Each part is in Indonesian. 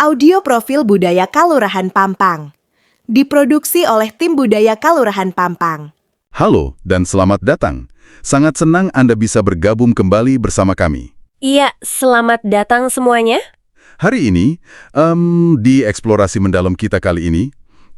Audio profil budaya Kalurahan Pampang. Diproduksi oleh tim budaya Kalurahan Pampang. Halo dan selamat datang. Sangat senang Anda bisa bergabung kembali bersama kami. Iya, selamat datang semuanya. Hari ini, di eksplorasi mendalam kita kali ini,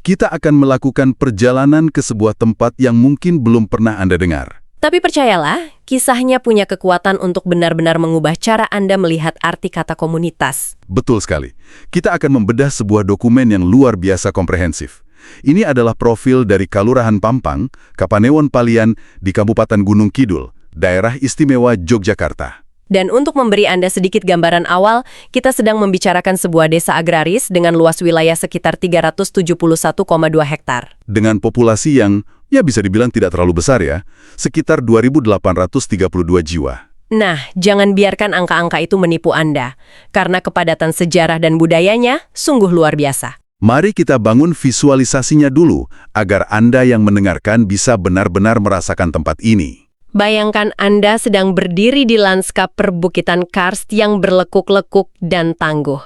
kita akan melakukan perjalanan ke sebuah tempat yang mungkin belum pernah Anda dengar. Tapi percayalah, kisahnya punya kekuatan untuk benar-benar mengubah cara Anda melihat arti kata komunitas. Betul sekali. Kita akan membedah sebuah dokumen yang luar biasa komprehensif. Ini adalah profil dari Kalurahan Pampang, Kapanewon Palian di Kabupaten Gunung Kidul, Daerah Istimewa Yogyakarta. Dan untuk memberi Anda sedikit gambaran awal, kita sedang membicarakan sebuah desa agraris dengan luas wilayah sekitar 371,2 hektar. Dengan populasi yang, ya bisa dibilang tidak terlalu besar ya, sekitar 2.832 jiwa. Nah, jangan biarkan angka-angka itu menipu Anda, karena kepadatan sejarah dan budayanya sungguh luar biasa. Mari kita bangun visualisasinya dulu, agar Anda yang mendengarkan bisa benar-benar merasakan tempat ini. Bayangkan Anda sedang berdiri di lanskap perbukitan karst yang berlekuk-lekuk dan tangguh.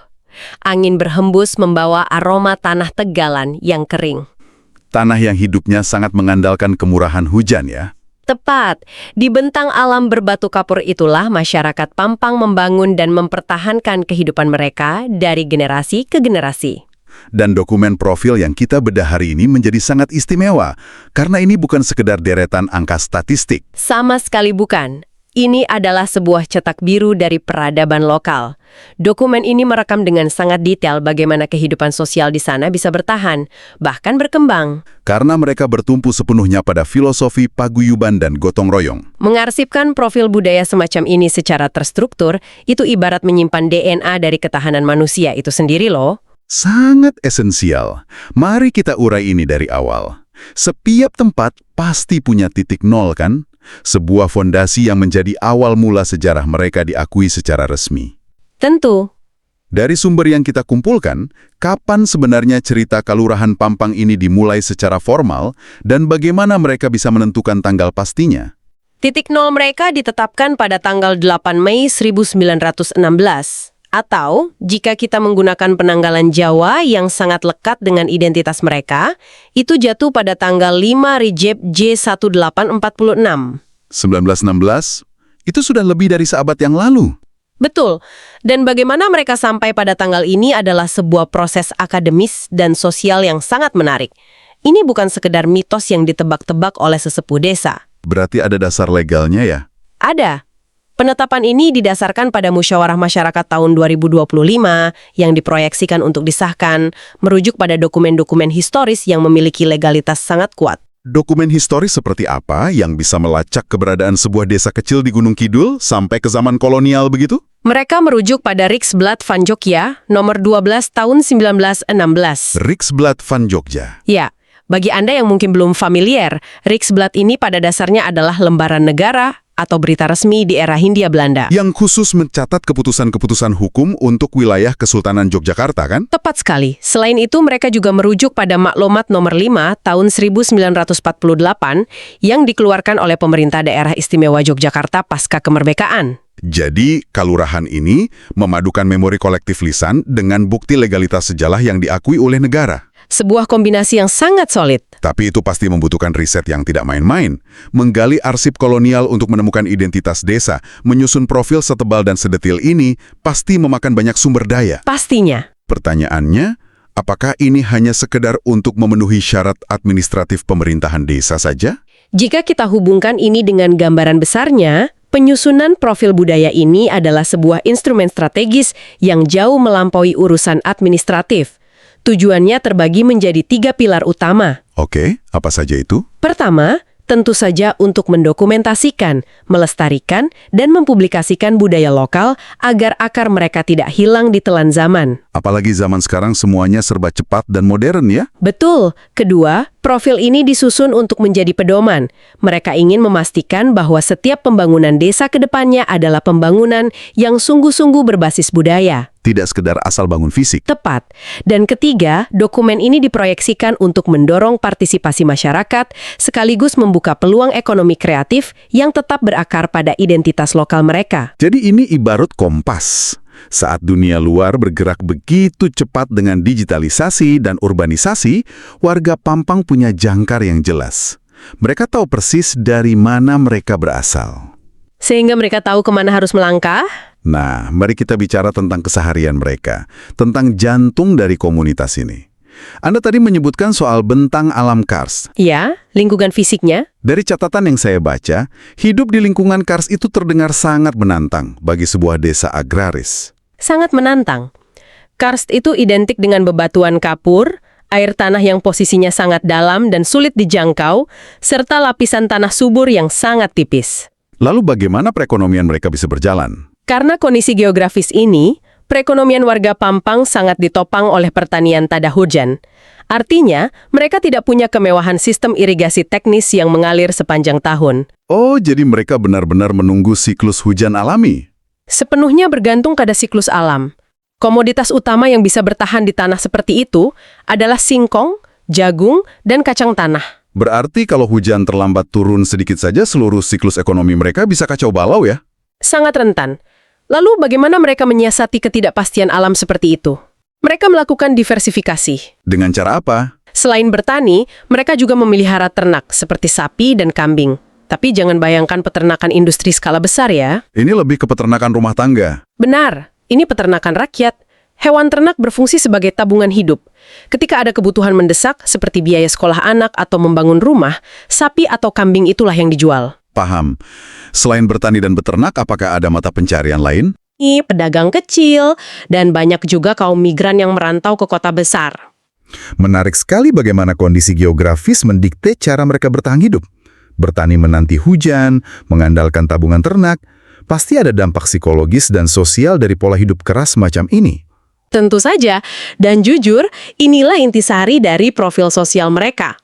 Angin berhembus membawa aroma tanah tegalan yang kering. Tanah yang hidupnya sangat mengandalkan kemurahan hujan ya. Tepat, di bentang alam berbatu kapur itulah masyarakat Pampang membangun dan mempertahankan kehidupan mereka dari generasi ke generasi. Dan dokumen profil yang kita bedah hari ini menjadi sangat istimewa, karena ini bukan sekedar deretan angka statistik. Sama sekali bukan. Ini adalah sebuah cetak biru dari peradaban lokal. Dokumen ini merekam dengan sangat detail bagaimana kehidupan sosial di sana bisa bertahan, bahkan berkembang. Karena mereka bertumpu sepenuhnya pada filosofi paguyuban dan gotong royong. Mengarsipkan profil budaya semacam ini secara terstruktur, itu ibarat menyimpan DNA dari ketahanan manusia itu sendiri loh. Sangat esensial. Mari kita urai ini dari awal. Setiap tempat pasti punya titik nol kan? Sebuah fondasi yang menjadi awal mula sejarah mereka diakui secara resmi. Tentu. Dari sumber yang kita kumpulkan, kapan sebenarnya cerita Kalurahan Pampang ini dimulai secara formal dan bagaimana mereka bisa menentukan tanggal pastinya? Titik nol mereka ditetapkan pada tanggal 8 Mei 1916. Atau, jika kita menggunakan penanggalan Jawa yang sangat lekat dengan identitas mereka, itu jatuh pada tanggal 5 Rejeb J1846. 1916? Itu sudah lebih dari seabad yang lalu. Betul, dan bagaimana mereka sampai pada tanggal ini adalah sebuah proses akademis dan sosial yang sangat menarik. Ini bukan sekedar mitos yang ditebak-tebak oleh sesepuh desa. Berarti ada dasar legalnya ya? Ada. Penetapan ini didasarkan pada musyawarah masyarakat tahun 2025 yang diproyeksikan untuk disahkan, merujuk pada dokumen-dokumen historis yang memiliki legalitas sangat kuat. Dokumen historis seperti apa yang bisa melacak keberadaan sebuah desa kecil di Gunung Kidul sampai ke zaman kolonial begitu? Mereka merujuk pada Riksblad van Jogja nomor 12 tahun 1916. Riksblad van Jogja. Ya, bagi Anda yang mungkin belum familiar, Riksblad ini pada dasarnya adalah lembaran negara atau berita resmi di era Hindia Belanda. Yang khusus mencatat keputusan-keputusan hukum untuk wilayah Kesultanan Yogyakarta, kan? Tepat sekali. Selain itu, mereka juga merujuk pada Maklumat nomor 5 tahun 1948 yang dikeluarkan oleh pemerintah daerah istimewa Yogyakarta pasca kemerdekaan. Jadi, Kalurahan ini memadukan memori kolektif lisan dengan bukti legalitas sejarah yang diakui oleh negara. Sebuah kombinasi yang sangat solid. Tapi itu pasti membutuhkan riset yang tidak main-main. Menggali arsip kolonial untuk menemukan identitas desa, menyusun profil setebal dan sedetil ini, pasti memakan banyak sumber daya. Pastinya. Pertanyaannya, apakah ini hanya sekedar untuk memenuhi syarat administratif pemerintahan desa saja? Jika kita hubungkan ini dengan gambaran besarnya, penyusunan profil budaya ini adalah sebuah instrumen strategis yang jauh melampaui urusan administratif. Tujuannya terbagi menjadi 3 pilar utama. Oke, apa saja itu? Pertama, tentu saja untuk mendokumentasikan, melestarikan, dan mempublikasikan budaya lokal agar akar mereka tidak hilang ditelan zaman. Apalagi zaman sekarang semuanya serba cepat dan modern ya? Betul. Kedua, profil ini disusun untuk menjadi pedoman. Mereka ingin memastikan bahwa setiap pembangunan desa ke depannya adalah pembangunan yang sungguh-sungguh berbasis budaya. Tidak sekedar asal bangun fisik. Tepat. Dan ketiga, dokumen ini diproyeksikan untuk mendorong partisipasi masyarakat sekaligus membuka peluang ekonomi kreatif yang tetap berakar pada identitas lokal mereka. Jadi ini ibarat kompas. Saat dunia luar bergerak begitu cepat dengan digitalisasi dan urbanisasi, warga Pampang punya jangkar yang jelas. Mereka tahu persis dari mana mereka berasal. Sehingga mereka tahu kemana harus melangkah? Nah, mari kita bicara tentang keseharian mereka, tentang jantung dari komunitas ini. Anda tadi menyebutkan soal bentang alam Kars. Ya, lingkungan fisiknya. Dari catatan yang saya baca, hidup di lingkungan Kars itu terdengar sangat menantang bagi sebuah desa agraris. Sangat menantang. Karst itu identik dengan bebatuan kapur, air tanah yang posisinya sangat dalam dan sulit dijangkau, serta lapisan tanah subur yang sangat tipis. Lalu bagaimana perekonomian mereka bisa berjalan? Karena kondisi geografis ini, perekonomian warga Pampang sangat ditopang oleh pertanian tada hujan. Artinya, mereka tidak punya kemewahan sistem irigasi teknis yang mengalir sepanjang tahun. Oh, jadi mereka benar-benar menunggu siklus hujan alami. Sepenuhnya bergantung pada siklus alam. Komoditas utama yang bisa bertahan di tanah seperti itu adalah singkong, jagung, dan kacang tanah. Berarti kalau hujan terlambat turun sedikit saja, seluruh siklus ekonomi mereka bisa kacau balau ya? Sangat rentan. Lalu bagaimana mereka menyiasati ketidakpastian alam seperti itu? Mereka melakukan diversifikasi. Dengan cara apa? Selain bertani, mereka juga memelihara ternak seperti sapi dan kambing. Tapi jangan bayangkan peternakan industri skala besar ya. Ini lebih ke peternakan rumah tangga. Benar, ini peternakan rakyat. Hewan ternak berfungsi sebagai tabungan hidup. Ketika ada kebutuhan mendesak seperti biaya sekolah anak atau membangun rumah, sapi atau kambing itulah yang dijual. Paham. Selain bertani dan beternak, apakah ada mata pencarian lain? Pedagang kecil, dan banyak juga kaum migran yang merantau ke kota besar. Menarik sekali bagaimana kondisi geografis mendikte cara mereka bertahan hidup. Bertani menanti hujan, mengandalkan tabungan ternak, pasti ada dampak psikologis dan sosial dari pola hidup keras semacam ini. Tentu saja, dan jujur, inilah intisari dari profil sosial mereka.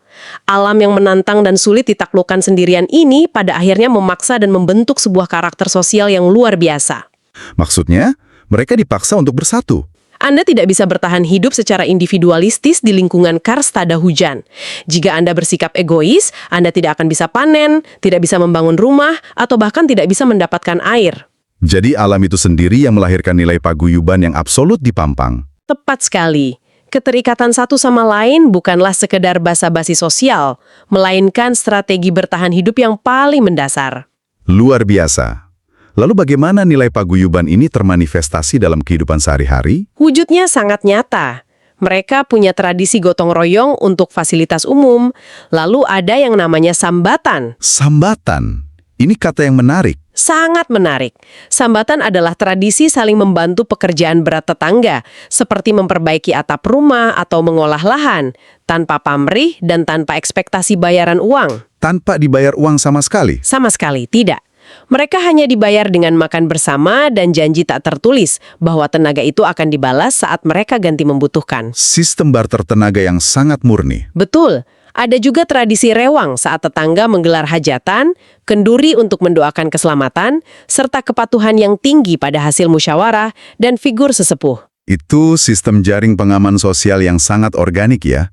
Alam yang menantang dan sulit ditaklukkan sendirian ini pada akhirnya memaksa dan membentuk sebuah karakter sosial yang luar biasa. Maksudnya, mereka dipaksa untuk bersatu. Anda tidak bisa bertahan hidup secara individualistis di lingkungan Kars tada hujan. Jika Anda bersikap egois, Anda tidak akan bisa panen, tidak bisa membangun rumah, atau bahkan tidak bisa mendapatkan air. Jadi alam itu sendiri yang melahirkan nilai paguyuban yang absolut di Pampang. Tepat sekali. Keterikatan satu sama lain bukanlah sekedar basa-basi sosial, melainkan strategi bertahan hidup yang paling mendasar. Luar biasa. Lalu bagaimana nilai paguyuban ini termanifestasi dalam kehidupan sehari-hari? Wujudnya sangat nyata. Mereka punya tradisi gotong royong untuk fasilitas umum, lalu ada yang namanya sambatan. Sambatan. Ini kata yang menarik. Sangat menarik. Sambatan adalah tradisi saling membantu pekerjaan berat tetangga, seperti memperbaiki atap rumah atau mengolah lahan, tanpa pamrih dan tanpa ekspektasi bayaran uang. Tanpa dibayar uang sama sekali. Sama sekali tidak. Mereka hanya dibayar dengan makan bersama dan janji tak tertulis bahwa tenaga itu akan dibalas saat mereka ganti membutuhkan. Sistem barter tenaga yang sangat murni. Betul. Ada juga tradisi rewang saat tetangga menggelar hajatan, kenduri untuk mendoakan keselamatan, serta kepatuhan yang tinggi pada hasil musyawarah dan figur sesepuh. Itu sistem jaring pengaman sosial yang sangat organik ya.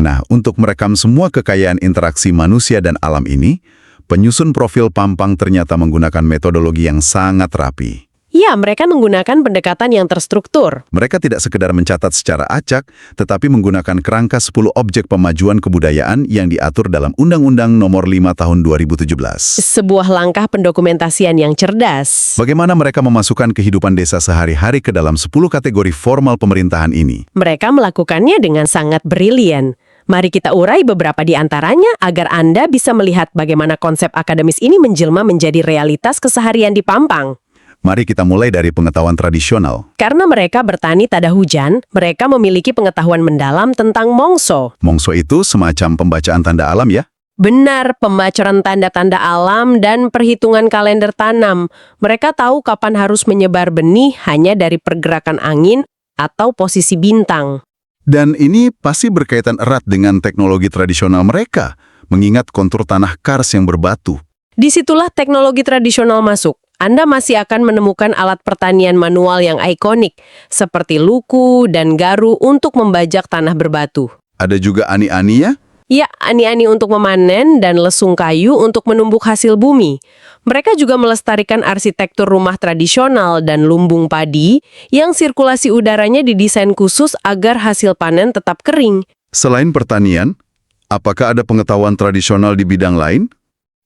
Nah, untuk merekam semua kekayaan interaksi manusia dan alam ini, penyusun profil Pampang ternyata menggunakan metodologi yang sangat rapi. Ya, mereka menggunakan pendekatan yang terstruktur. Mereka tidak sekedar mencatat secara acak, tetapi menggunakan kerangka 10 objek pemajuan kebudayaan yang diatur dalam Undang-Undang Nomor 5 Tahun 2017. Sebuah langkah pendokumentasian yang cerdas. Bagaimana mereka memasukkan kehidupan desa sehari-hari ke dalam 10 kategori formal pemerintahan ini? Mereka melakukannya dengan sangat brilian. Mari kita urai beberapa di antaranya agar Anda bisa melihat bagaimana konsep akademis ini menjelma menjadi realitas keseharian di Pampang. Mari kita mulai dari pengetahuan tradisional. Karena mereka bertani tada hujan, mereka memiliki pengetahuan mendalam tentang mongso. Mongso itu semacam pembacaan tanda alam ya? Benar, pembacoran tanda-tanda alam dan perhitungan kalender tanam. Mereka tahu kapan harus menyebar benih hanya dari pergerakan angin atau posisi bintang. Dan ini pasti berkaitan erat dengan teknologi tradisional mereka, mengingat kontur tanah Kars yang berbatu. Disitulah teknologi tradisional masuk. Anda masih akan menemukan alat pertanian manual yang ikonik, seperti luku dan garu untuk membajak tanah berbatu. Ada juga ani-ani ya? Ya, ani-ani untuk memanen dan lesung kayu untuk menumbuk hasil bumi. Mereka juga melestarikan arsitektur rumah tradisional dan lumbung padi yang sirkulasi udaranya didesain khusus agar hasil panen tetap kering. Selain pertanian, apakah ada pengetahuan tradisional di bidang lain?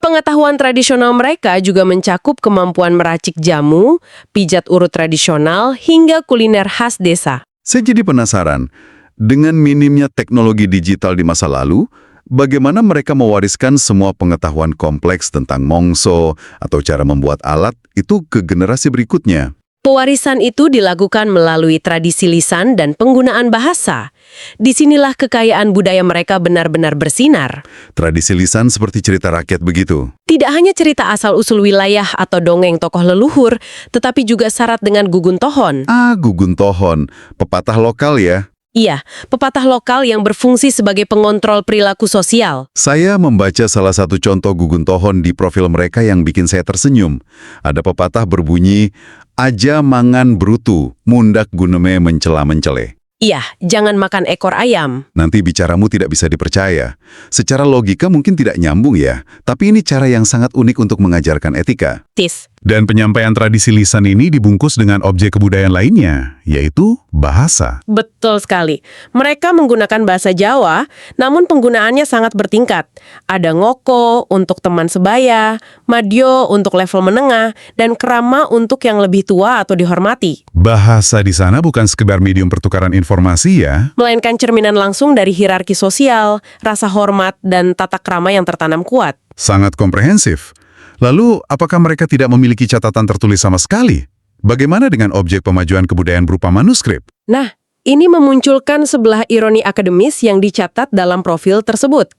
Pengetahuan tradisional mereka juga mencakup kemampuan meracik jamu, pijat urut tradisional, hingga kuliner khas desa. Saya jadi penasaran, dengan minimnya teknologi digital di masa lalu, bagaimana mereka mewariskan semua pengetahuan kompleks tentang mongso atau cara membuat alat itu ke generasi berikutnya? Pewarisan itu dilakukan melalui tradisi lisan dan penggunaan bahasa. Disinilah kekayaan budaya mereka benar-benar bersinar. Tradisi lisan seperti cerita rakyat begitu. Tidak hanya cerita asal-usul wilayah atau dongeng tokoh leluhur, tetapi juga syarat dengan gugun tohon. Gugun tohon, pepatah lokal ya. Iya, pepatah lokal yang berfungsi sebagai pengontrol perilaku sosial. Saya membaca salah satu contoh gugun tohon di profil mereka yang bikin saya tersenyum. Ada pepatah berbunyi, aja mangan brutu, mundak guneme mencela-mencele. Iya, jangan makan ekor ayam. Nanti bicaramu tidak bisa dipercaya. Secara logika mungkin tidak nyambung ya, tapi ini cara yang sangat unik untuk mengajarkan etika. Tis. Dan penyampaian tradisi lisan ini dibungkus dengan objek kebudayaan lainnya, yaitu bahasa. Betul sekali. Mereka menggunakan bahasa Jawa, namun penggunaannya sangat bertingkat. Ada ngoko untuk teman sebaya, madyo untuk level menengah, dan krama untuk yang lebih tua atau dihormati. Bahasa di sana bukan sekedar medium pertukaran informasi ya. Melainkan cerminan langsung dari hierarki sosial, rasa hormat, dan tata krama yang tertanam kuat. Sangat komprehensif. Lalu, apakah mereka tidak memiliki catatan tertulis sama sekali? Bagaimana dengan objek pemajuan kebudayaan berupa manuskrip? Nah, ini memunculkan sebelah ironi akademis yang dicatat dalam profil tersebut.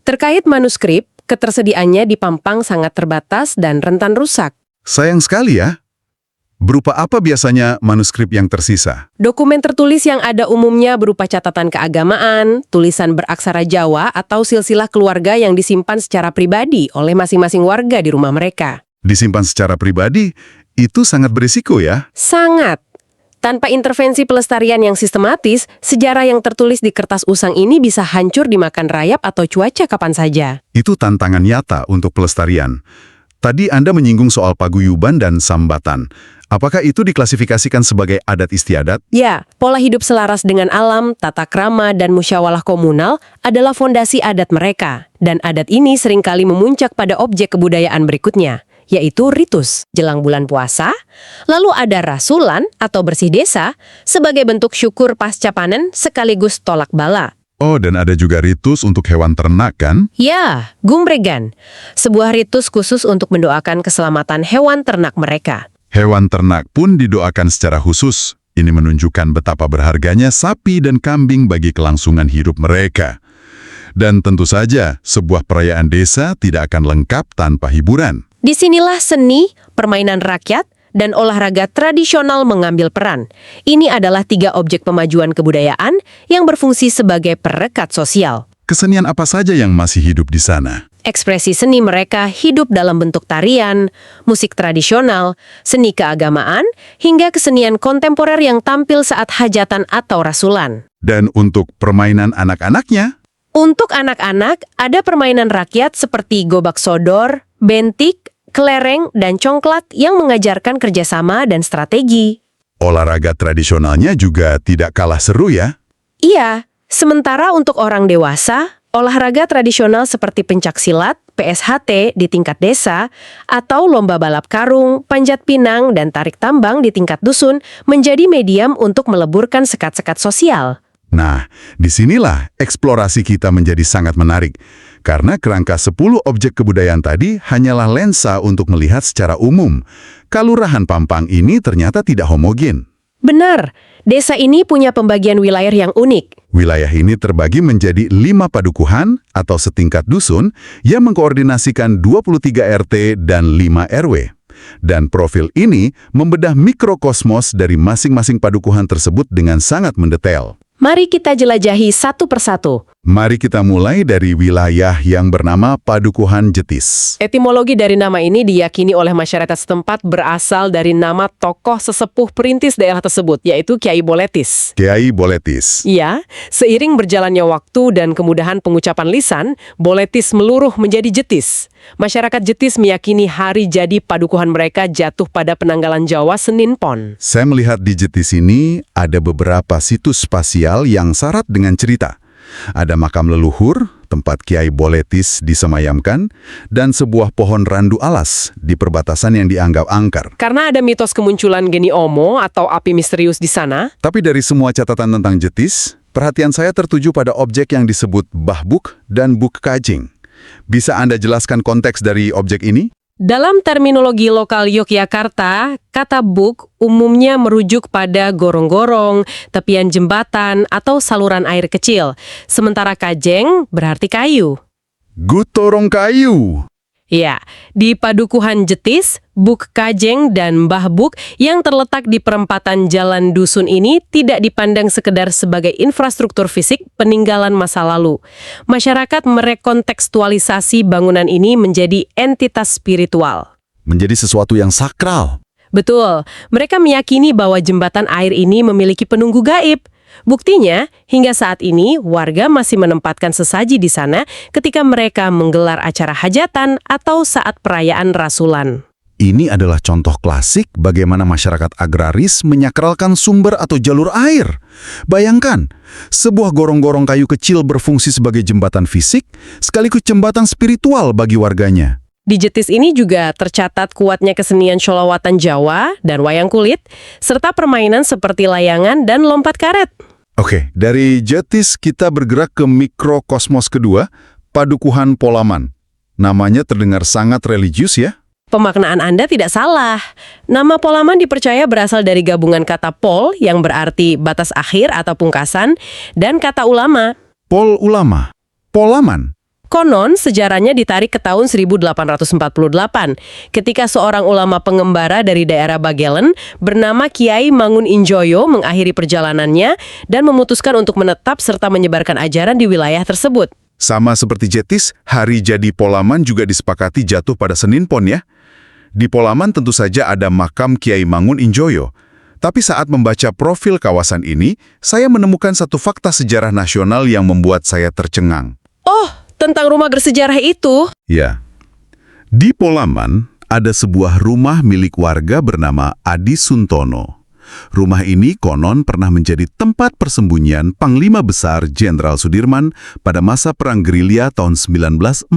Terkait manuskrip, ketersediaannya di Pampang sangat terbatas dan rentan rusak. Sayang sekali ya. Berupa apa biasanya manuskrip yang tersisa? Dokumen tertulis yang ada umumnya berupa catatan keagamaan, tulisan beraksara Jawa, atau silsilah keluarga yang disimpan secara pribadi oleh masing-masing warga di rumah mereka. Disimpan secara pribadi, itu sangat berisiko ya? Sangat. Tanpa intervensi pelestarian yang sistematis, sejarah yang tertulis di kertas usang ini bisa hancur dimakan rayap atau cuaca kapan saja. Itu tantangan nyata untuk pelestarian. Tadi Anda menyinggung soal paguyuban dan sambatan. Apakah itu diklasifikasikan sebagai adat istiadat? Ya, pola hidup selaras dengan alam, tata krama, dan musyawarah komunal adalah fondasi adat mereka. Dan adat ini seringkali memuncak pada objek kebudayaan berikutnya, yaitu ritus jelang bulan puasa, lalu ada rasulan atau bersih desa sebagai bentuk syukur pasca panen sekaligus tolak bala. Oh, dan ada juga ritus untuk hewan ternak kan? Ya, gumbregan, sebuah ritus khusus untuk mendoakan keselamatan hewan ternak mereka. Hewan ternak pun didoakan secara khusus. Ini menunjukkan betapa berharganya sapi dan kambing bagi kelangsungan hidup mereka. Dan tentu saja, sebuah perayaan desa tidak akan lengkap tanpa hiburan. Disinilah seni, permainan rakyat, dan olahraga tradisional mengambil peran. Ini adalah 3 objek pemajuan kebudayaan yang berfungsi sebagai perekat sosial. Kesenian apa saja yang masih hidup di sana? Ekspresi seni mereka hidup dalam bentuk tarian, musik tradisional, seni keagamaan, hingga kesenian kontemporer yang tampil saat hajatan atau rasulan. Dan untuk permainan anak-anaknya? Untuk anak-anak, ada permainan rakyat seperti gobak sodor, bentik, kelereng, dan congklat yang mengajarkan kerjasama dan strategi. Olahraga tradisionalnya juga tidak kalah seru ya? Iya, sementara untuk orang dewasa, olahraga tradisional seperti pencaksilat, PSHT di tingkat desa, atau lomba balap karung, panjat pinang, dan tarik tambang di tingkat dusun menjadi medium untuk meleburkan sekat-sekat sosial. Nah, disinilah eksplorasi kita menjadi sangat menarik. Karena kerangka 10 objek kebudayaan tadi hanyalah lensa untuk melihat secara umum. Kalurahan Pampang ini ternyata tidak homogen. Benar, desa ini punya pembagian wilayah yang unik. Wilayah ini terbagi menjadi 5 padukuhan atau setingkat dusun yang mengkoordinasikan 23 RT dan 5 RW. Dan profil ini membedah mikrokosmos dari masing-masing padukuhan tersebut dengan sangat mendetail. Mari kita jelajahi satu persatu. Mari kita mulai dari wilayah yang bernama Padukuhan Jetis. Etimologi dari nama ini diyakini oleh masyarakat setempat berasal dari nama tokoh sesepuh perintis daerah tersebut, yaitu Kiai Boletis. Kiai Boletis. Iya, seiring berjalannya waktu dan kemudahan pengucapan lisan, Boletis meluruh menjadi Jetis. Masyarakat Jetis meyakini hari jadi padukuhan mereka jatuh pada penanggalan Jawa Senin Pon. Saya melihat di Jetis ini ada beberapa situs spasial yang syarat dengan cerita. Ada makam leluhur, tempat Kiai Boletis disemayamkan, dan sebuah pohon randu alas di perbatasan yang dianggap angker. Karena ada mitos kemunculan Geni Omo atau api misterius di sana, Tapi dari semua catatan tentang Jetis, perhatian saya tertuju pada objek yang disebut Bahbuk dan Buk Kajing. Bisa Anda jelaskan konteks dari objek ini? dalam terminologi lokal Yogyakarta, kata buk umumnya merujuk pada gorong-gorong, tepian jembatan, atau saluran air kecil. Sementara kajeng berarti kayu. Gutorong kayu. Ya, di Padukuhan Jetis, Buk Kajeng dan Mbah Buk yang terletak di perempatan jalan dusun ini tidak dipandang sekedar sebagai infrastruktur fisik peninggalan masa lalu. Masyarakat merekontekstualisasi bangunan ini menjadi entitas spiritual. Menjadi sesuatu yang sakral. Betul, mereka meyakini bahwa jembatan air ini memiliki penunggu gaib. Buktinya, hingga saat ini warga masih menempatkan sesaji di sana ketika mereka menggelar acara hajatan atau saat perayaan rasulan. Ini adalah contoh klasik bagaimana masyarakat agraris menyakralkan sumber atau jalur air. Bayangkan, sebuah gorong-gorong kayu kecil berfungsi sebagai jembatan fisik, sekaligus jembatan spiritual bagi warganya. Di Jetis ini juga tercatat kuatnya kesenian Sholawatan Jawa dan wayang kulit, serta permainan seperti layangan dan lompat karet. Oke, dari Jetis kita bergerak ke mikrokosmos kedua, Padukuhan Polaman. Namanya terdengar sangat religius ya? Pemaknaan Anda tidak salah. Nama Polaman dipercaya berasal dari gabungan kata pol yang berarti batas akhir atau pungkasan, dan kata ulama. Pol Ulama. Polaman. Konon, sejarahnya ditarik ke tahun 1848, ketika seorang ulama pengembara dari daerah Bagelen bernama Kiai Mangun Injoyo mengakhiri perjalanannya dan memutuskan untuk menetap serta menyebarkan ajaran di wilayah tersebut. Sama seperti Jetis, hari jadi Polaman juga disepakati jatuh pada Senin Pon ya. Di Polaman tentu saja ada makam Kiai Mangun Injoyo. Tapi saat membaca profil kawasan ini, saya menemukan satu fakta sejarah nasional yang membuat saya tercengang. Oh, tentang rumah bersejarah itu? Ya. Di Polaman ada sebuah rumah milik warga bernama Adi Suntono. Rumah ini konon pernah menjadi tempat persembunyian Panglima Besar Jenderal Sudirman pada masa Perang Gerilya tahun 1946.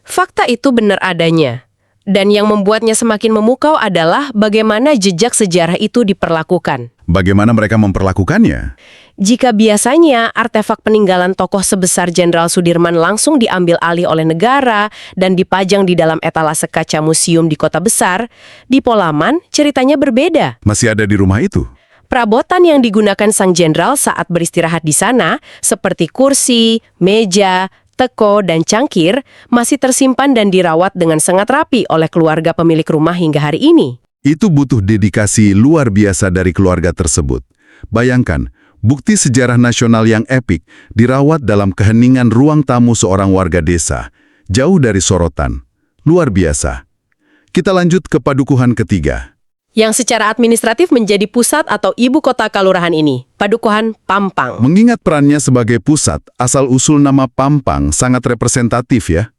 Fakta itu benar adanya. Dan yang membuatnya semakin memukau adalah bagaimana jejak sejarah itu diperlakukan. Bagaimana mereka memperlakukannya? Jika biasanya artefak peninggalan tokoh sebesar Jenderal Sudirman langsung diambil alih oleh negara dan dipajang di dalam etalase kaca museum di kota besar, di Polaman ceritanya berbeda. Masih ada di rumah itu? Perabotan yang digunakan sang jenderal saat beristirahat di sana, seperti kursi, meja, teko, dan cangkir, masih tersimpan dan dirawat dengan sangat rapi oleh keluarga pemilik rumah hingga hari ini. Itu butuh dedikasi luar biasa dari keluarga tersebut. Bayangkan, bukti sejarah nasional yang epik dirawat dalam keheningan ruang tamu seorang warga desa, jauh dari sorotan. Luar biasa. Kita lanjut ke Padukuhan ketiga. Yang secara administratif menjadi pusat atau ibu kota kalurahan ini, Padukuhan Pampang. Mengingat perannya sebagai pusat, asal-usul nama Pampang sangat representatif ya.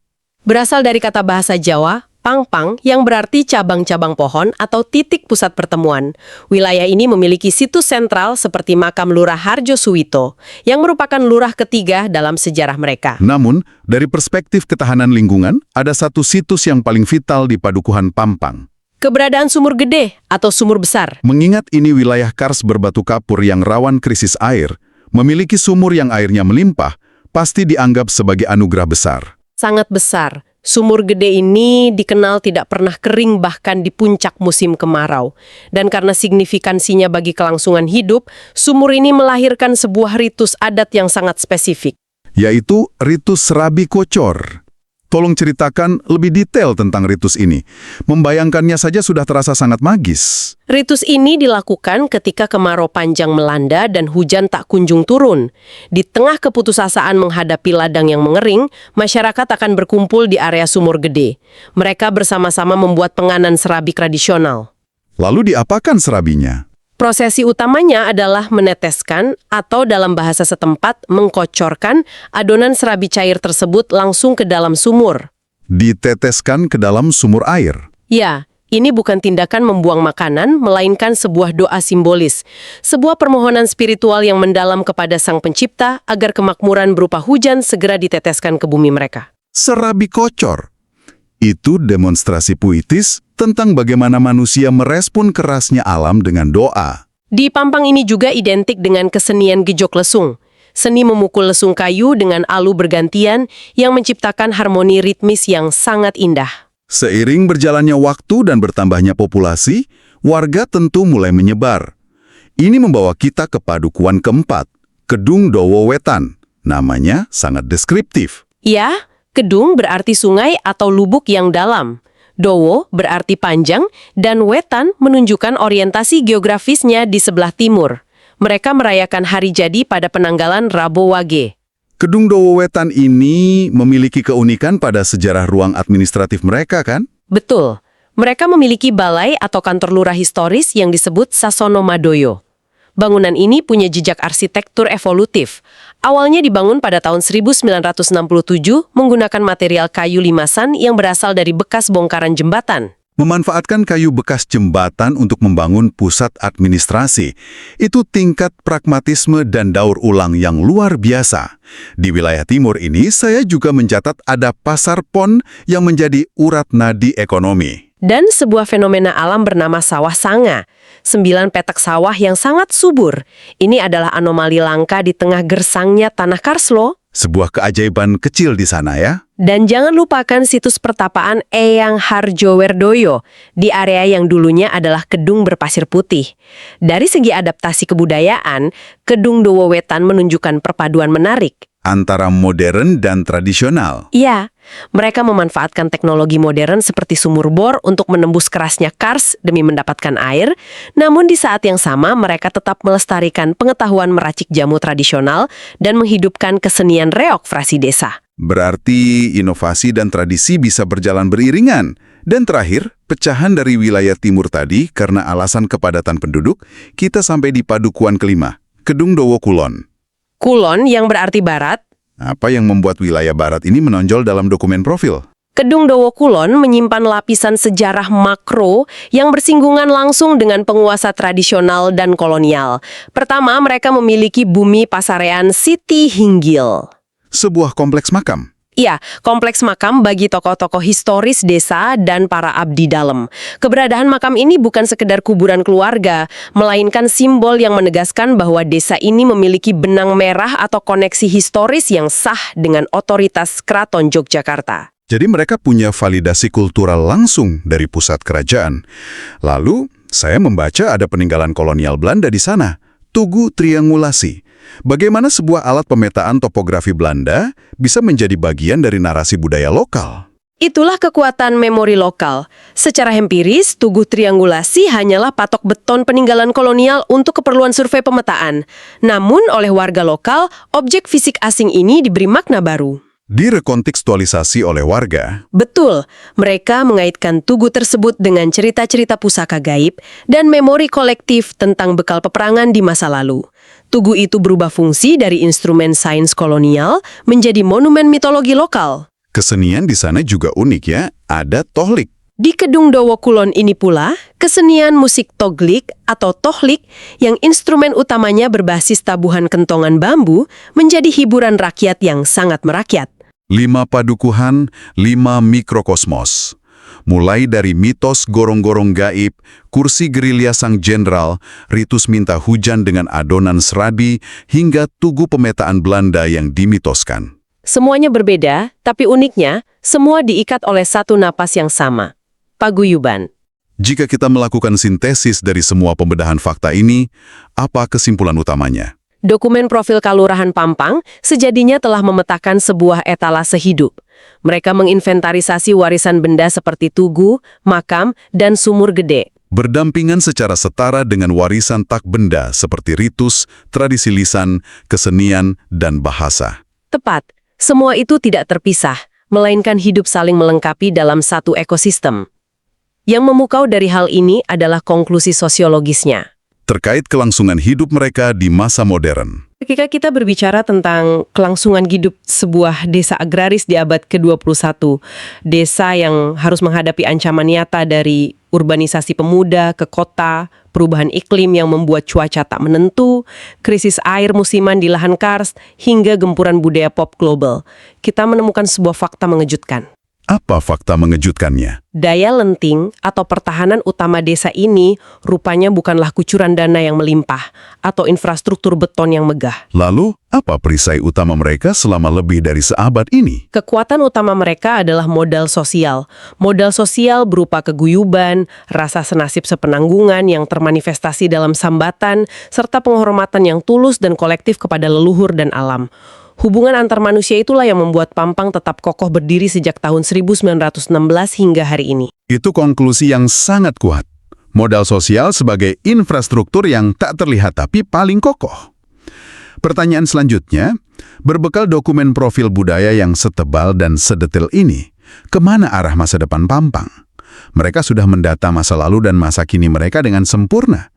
Berasal dari kata bahasa Jawa, pangpang, yang berarti cabang-cabang pohon atau titik pusat pertemuan. Wilayah ini memiliki situs sentral seperti makam Lurah Harjo Suwito, yang merupakan lurah ketiga dalam sejarah mereka. Namun, dari perspektif ketahanan lingkungan, ada satu situs yang paling vital di Padukuhan Pampang. Keberadaan sumur gede atau sumur besar. Mengingat ini wilayah kars berbatu kapur yang rawan krisis air, memiliki sumur yang airnya melimpah, pasti dianggap sebagai anugerah besar. Sangat besar. Sumur gede ini dikenal tidak pernah kering bahkan di puncak musim kemarau. Dan karena signifikansinya bagi kelangsungan hidup, sumur ini melahirkan sebuah ritus adat yang sangat spesifik. Yaitu ritus Serabi Kocor. Tolong ceritakan lebih detail tentang ritus ini. Membayangkannya saja sudah terasa sangat magis. Ritus ini dilakukan ketika kemarau panjang melanda dan hujan tak kunjung turun. Di tengah keputusasaan menghadapi ladang yang mengering, masyarakat akan berkumpul di area sumur gede. Mereka bersama-sama membuat penganan serabi tradisional. Lalu diapakan serabinya? Prosesi utamanya adalah meneteskan atau dalam bahasa setempat mengkocorkan adonan serabi cair tersebut langsung ke dalam sumur. Diteteskan ke dalam sumur air. Ya, ini bukan tindakan membuang makanan, melainkan sebuah doa simbolis. Sebuah permohonan spiritual yang mendalam kepada Sang Pencipta agar kemakmuran berupa hujan segera diteteskan ke bumi mereka. Serabi kocor. Itu demonstrasi puitis tentang bagaimana manusia merespon kerasnya alam dengan doa. Di Pampang ini juga identik dengan kesenian gejok lesung. Seni memukul lesung kayu dengan alu bergantian yang menciptakan harmoni ritmis yang sangat indah. Seiring berjalannya waktu dan bertambahnya populasi, warga tentu mulai menyebar. Ini membawa kita ke padukuan keempat, Kedung Dowo Wetan. Namanya sangat deskriptif. Ya, kedung berarti sungai atau lubuk yang dalam. Dowo berarti panjang, dan Wetan menunjukkan orientasi geografisnya di sebelah timur. Mereka merayakan hari jadi pada penanggalan Rabo Wage. Kedung Dowo Wetan ini memiliki keunikan pada sejarah ruang administratif mereka, kan? Betul, mereka memiliki balai atau kantor lurah historis yang disebut Sasono Madoyo. Bangunan ini punya jejak arsitektur evolutif. Awalnya dibangun pada tahun 1967 menggunakan material kayu limasan yang berasal dari bekas bongkaran jembatan. Memanfaatkan kayu bekas jembatan untuk membangun pusat administrasi. Itu tingkat pragmatisme dan daur ulang yang luar biasa. Di wilayah timur ini, saya juga mencatat ada pasar pon yang menjadi urat nadi ekonomi. Dan sebuah fenomena alam bernama sawah sanga. 9 petak sawah yang sangat subur. Ini adalah anomali langka di tengah gersangnya tanah Karslo. Sebuah keajaiban kecil di sana ya. Dan jangan lupakan situs pertapaan Eyang Harjowerdoyo di area yang dulunya adalah kedung berpasir putih. Dari segi adaptasi kebudayaan, Kedung Dowo Wetan menunjukkan perpaduan menarik. Antara modern dan tradisional. Iya, mereka memanfaatkan teknologi modern seperti sumur bor untuk menembus kerasnya kars demi mendapatkan air, namun di saat yang sama mereka tetap melestarikan pengetahuan meracik jamu tradisional dan menghidupkan kesenian reok frasi desa. Berarti inovasi dan tradisi bisa berjalan beriringan. Dan terakhir, pecahan dari wilayah timur tadi karena alasan kepadatan penduduk, kita sampai di padukuan kelima, Kedung Dowo Kulon. Kulon yang berarti barat. Apa yang membuat wilayah barat ini menonjol dalam dokumen profil? Kedung Dowo Kulon menyimpan lapisan sejarah makro yang bersinggungan langsung dengan penguasa tradisional dan kolonial. Pertama, mereka memiliki bumi pasarean Siti Hinggil. Sebuah kompleks makam. Iya, kompleks makam bagi tokoh-tokoh historis desa dan para abdi dalam. Keberadaan makam ini bukan sekedar kuburan keluarga, melainkan simbol yang menegaskan bahwa desa ini memiliki benang merah atau koneksi historis yang sah dengan otoritas Keraton Yogyakarta. Jadi mereka punya validasi kultural langsung dari pusat kerajaan. Lalu, saya membaca ada peninggalan kolonial Belanda di sana, Tugu Triangulasi. Bagaimana sebuah alat pemetaan topografi Belanda bisa menjadi bagian dari narasi budaya lokal? Itulah kekuatan memori lokal. Secara empiris, Tugu Triangulasi hanyalah patok beton peninggalan kolonial untuk keperluan survei pemetaan. Namun, oleh warga lokal, objek fisik asing ini diberi makna baru. Direkontekstualisasi oleh warga. Betul, mereka mengaitkan tugu tersebut dengan cerita-cerita pusaka gaib dan memori kolektif tentang bekal peperangan di masa lalu. Tugu itu berubah fungsi dari instrumen sains kolonial menjadi monumen mitologi lokal. Kesenian di sana juga unik ya, ada tohlik. Di Kedung Dowo Kulon ini pula, kesenian musik toglik atau tohlik yang instrumen utamanya berbasis tabuhan kentongan bambu menjadi hiburan rakyat yang sangat merakyat. 5 padukuhan, 5 mikrokosmos. Mulai dari mitos gorong-gorong gaib, kursi gerilya sang jenderal, ritus minta hujan dengan adonan serabi, hingga tugu pemetaan Belanda yang dimitoskan. Semuanya berbeda, tapi uniknya, semua diikat oleh satu napas yang sama. Paguyuban. Jika kita melakukan sintesis dari semua pembedahan fakta ini, apa kesimpulan utamanya? Dokumen profil Kalurahan Pampang sejadinya telah memetakan sebuah etalase hidup. Mereka menginventarisasi warisan benda seperti tugu, makam, dan sumur gede. Berdampingan secara setara dengan warisan tak benda seperti ritus, tradisi lisan, kesenian, dan bahasa. Tepat, semua itu tidak terpisah, melainkan hidup saling melengkapi dalam satu ekosistem. Yang memukau dari hal ini adalah konklusi sosiologisnya. Terkait kelangsungan hidup mereka di masa modern. Ketika kita berbicara tentang kelangsungan hidup sebuah desa agraris di abad ke-21, desa yang harus menghadapi ancaman nyata dari urbanisasi pemuda ke kota, perubahan iklim yang membuat cuaca tak menentu, krisis air musiman di lahan karst, hingga gempuran budaya pop global, kita menemukan sebuah fakta mengejutkan. Apa fakta mengejutkannya? Daya lenting atau pertahanan utama desa ini rupanya bukanlah kucuran dana yang melimpah atau infrastruktur beton yang megah. Lalu, apa perisai utama mereka selama lebih dari seabad ini? Kekuatan utama mereka adalah modal sosial. Modal sosial berupa keguyuban, rasa senasib sepenanggungan yang termanifestasi dalam sambatan, serta penghormatan yang tulus dan kolektif kepada leluhur dan alam. Hubungan antar manusia itulah yang membuat Pampang tetap kokoh berdiri sejak tahun 1916 hingga hari ini. Itu konklusi yang sangat kuat. Modal sosial sebagai infrastruktur yang tak terlihat tapi paling kokoh. Pertanyaan selanjutnya, berbekal dokumen profil budaya yang setebal dan sedetail ini, kemana arah masa depan Pampang? Mereka sudah mendata masa lalu dan masa kini mereka dengan sempurna.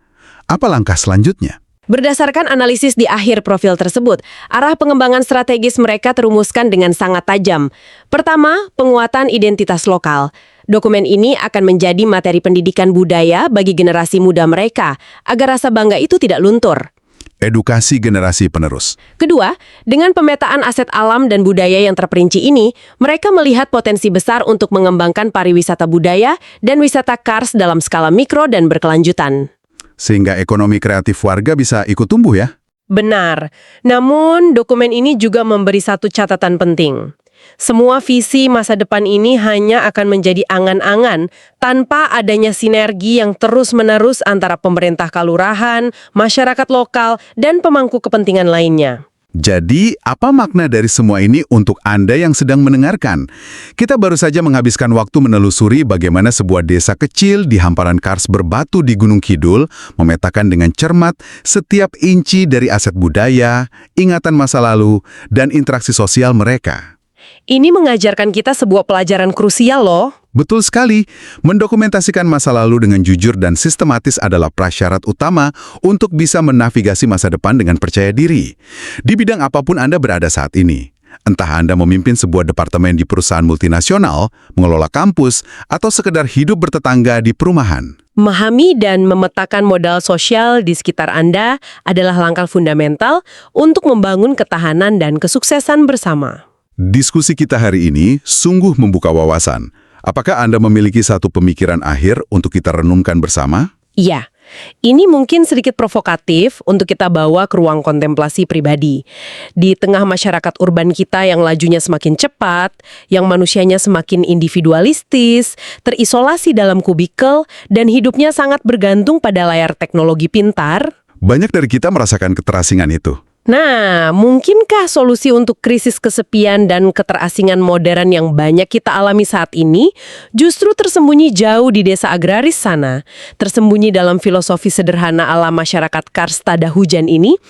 Apa langkah selanjutnya? Berdasarkan analisis di akhir profil tersebut, arah pengembangan strategis mereka terumuskan dengan sangat tajam. Pertama, penguatan identitas lokal. Dokumen ini akan menjadi materi pendidikan budaya bagi generasi muda mereka, agar rasa bangga itu tidak luntur. Edukasi generasi penerus. Kedua, dengan pemetaan aset alam dan budaya yang terperinci ini, mereka melihat potensi besar untuk mengembangkan pariwisata budaya dan wisata kars dalam skala mikro dan berkelanjutan. Sehingga ekonomi kreatif warga bisa ikut tumbuh ya? Benar. Namun, dokumen ini juga memberi satu catatan penting. Semua visi masa depan ini hanya akan menjadi angan-angan tanpa adanya sinergi yang terus-menerus antara pemerintah kalurahan, masyarakat lokal, dan pemangku kepentingan lainnya. Jadi, apa makna dari semua ini untuk Anda yang sedang mendengarkan? Kita baru saja menghabiskan waktu menelusuri bagaimana sebuah desa kecil di hamparan kars berbatu di Gunung Kidul memetakan dengan cermat setiap inci dari aset budaya, ingatan masa lalu, dan interaksi sosial mereka. Ini mengajarkan kita sebuah pelajaran krusial loh. Betul sekali, mendokumentasikan masa lalu dengan jujur dan sistematis adalah prasyarat utama untuk bisa menavigasi masa depan dengan percaya diri. Di bidang apapun Anda berada saat ini, entah Anda memimpin sebuah departemen di perusahaan multinasional, mengelola kampus, atau sekedar hidup bertetangga di perumahan. Memahami dan memetakan modal sosial di sekitar Anda adalah langkah fundamental untuk membangun ketahanan dan kesuksesan bersama. Diskusi kita hari ini sungguh membuka wawasan. Apakah Anda memiliki satu pemikiran akhir untuk kita renungkan bersama? Iya, ini mungkin sedikit provokatif untuk kita bawa ke ruang kontemplasi pribadi. Di tengah masyarakat urban kita yang lajunya semakin cepat, yang manusianya semakin individualistis, terisolasi dalam kubikel, dan hidupnya sangat bergantung pada layar teknologi pintar. Banyak dari kita merasakan keterasingan itu. Nah, mungkinkah solusi untuk krisis kesepian dan keterasingan modern yang banyak kita alami saat ini justru tersembunyi jauh di desa agraris sana, tersembunyi dalam filosofi sederhana ala masyarakat kars tada hujan ini?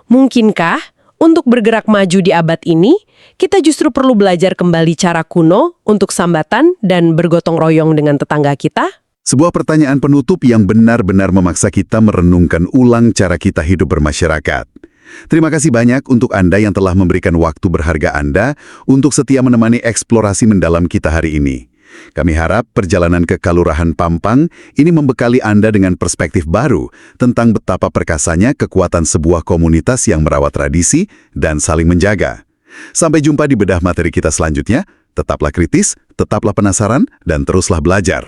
Mungkinkah untuk bergerak maju di abad ini, kita justru perlu belajar kembali cara kuno untuk sambatan dan bergotong royong dengan tetangga kita? Sebuah pertanyaan penutup yang benar-benar memaksa kita merenungkan ulang cara kita hidup bermasyarakat. Terima kasih banyak untuk Anda yang telah memberikan waktu berharga Anda untuk setia menemani eksplorasi mendalam kita hari ini. Kami harap perjalanan ke Kalurahan Pampang ini membekali Anda dengan perspektif baru tentang betapa perkasanya kekuatan sebuah komunitas yang merawat tradisi dan saling menjaga. Sampai jumpa di bedah materi kita selanjutnya. Tetaplah kritis, tetaplah penasaran, dan teruslah belajar.